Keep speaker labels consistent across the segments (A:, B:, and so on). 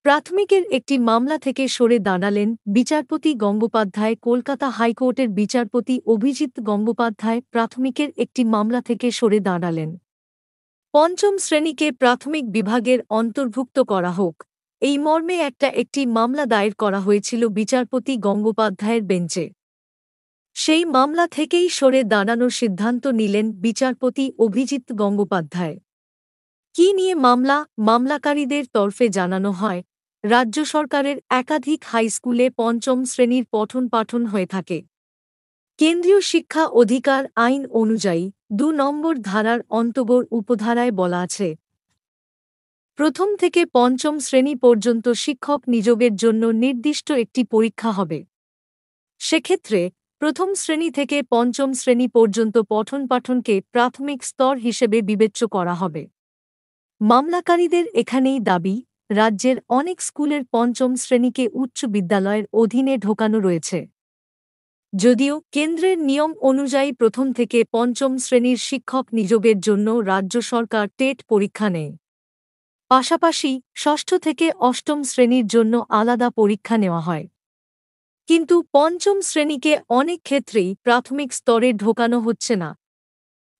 A: প্রাথমিকের একটি মামলা থেকে সরে দাঁড়ালেন বিচারপতি গঙ্গোপাধ্যায়। কলকাতা হাইকোর্টের বিচারপতি অভিজিৎ গঙ্গোপাধ্যায় প্রাথমিকের একটি মামলা থেকে সরে দাঁড়ালেন। পঞ্চম শ্রেণীকে প্রাথমিক বিভাগের অন্তর্ভুক্ত করা হোক, এই মর্মে একটি মামলা দায়ের করা হয়েছিল বিচারপতি গঙ্গোপাধ্যায়ের বেঞ্চে। সেই মামলা থেকেই সরে দাঁড়ানোর সিদ্ধান্ত নিলেন বিচারপতি অভিজিৎ গঙ্গোপাধ্যায়। কী নিয়ে মামলা? মামলাকারীদের তরফে জানানো হয়, রাজ্য সরকারের একাধিক হাইস্কুলে পঞ্চম শ্রেণীর পঠন-পাঠন হয়ে থাকে। কেন্দ্রীয় শিক্ষা অধিকার আইন অনুযায়ী ২ নম্বর ধারার অন্তর্গত উপধারায় বলা আছে, প্রথম থেকে পঞ্চম শ্রেণী পর্যন্ত শিক্ষক নিয়োগের জন্য নির্দিষ্ট একটি পরীক্ষা হবে। সেক্ষেত্রে প্রথম শ্রেণী থেকে পঞ্চম শ্রেণী পর্যন্ত পঠন-পাঠনকে প্রাথমিক স্তর হিসেবে বিবেচ্য করা হবে। মামলাকারীদের এখানেই দাবি, রাজ্যের অনেক স্কুলের পঞ্চম শ্রেণীকে উচ্চ বিদ্যালয়ের অধীনে ঢোকানো রয়েছে। যদিও কেন্দ্রের নিয়ম অনুযায়ী প্রথম থেকে পঞ্চম শ্রেণীর শিক্ষক নিয়োগের জন্য রাজ্য সরকার টেট পরীক্ষা নেয়। পাশাপাশি ষষ্ঠ থেকে অষ্টম শ্রেণীর জন্য আলাদা পরীক্ষা নেওয়া হয়। কিন্তু পঞ্চম শ্রেণীকে অনেক ক্ষেত্রেই প্রাথমিক স্তরে ঢোকানো হচ্ছে না।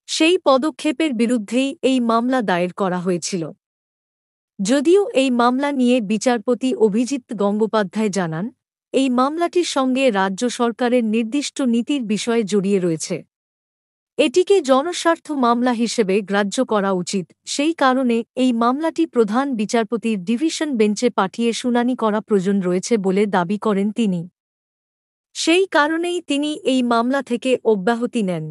A: সেই পদক্ষেপের বিরুদ্ধেই এই মামলা দায়ের করা হয়েছিল। যদিও এই মামলা নিয়ে বিচারপতি অভিজিৎ গঙ্গোপাধ্যায় জানান, এই মামলাটির সঙ্গে রাজ্য সরকারের নির্দিষ্ট নীতির বিষয় জড়িয়ে রয়েছে। এটিকে জনস্বার্থ মামলা হিসেবে গ্রাহ্য করা উচিত। সেই কারণে এই মামলাটি প্রধান বিচারপতির ডিভিশন বেঞ্চে পাঠিয়ে শুনানি করা প্রয়োজন রয়েছে বলে দাবি করেন তিনি। সেই কারণেই তিনি এই মামলা থেকে অব্যাহতি নেন।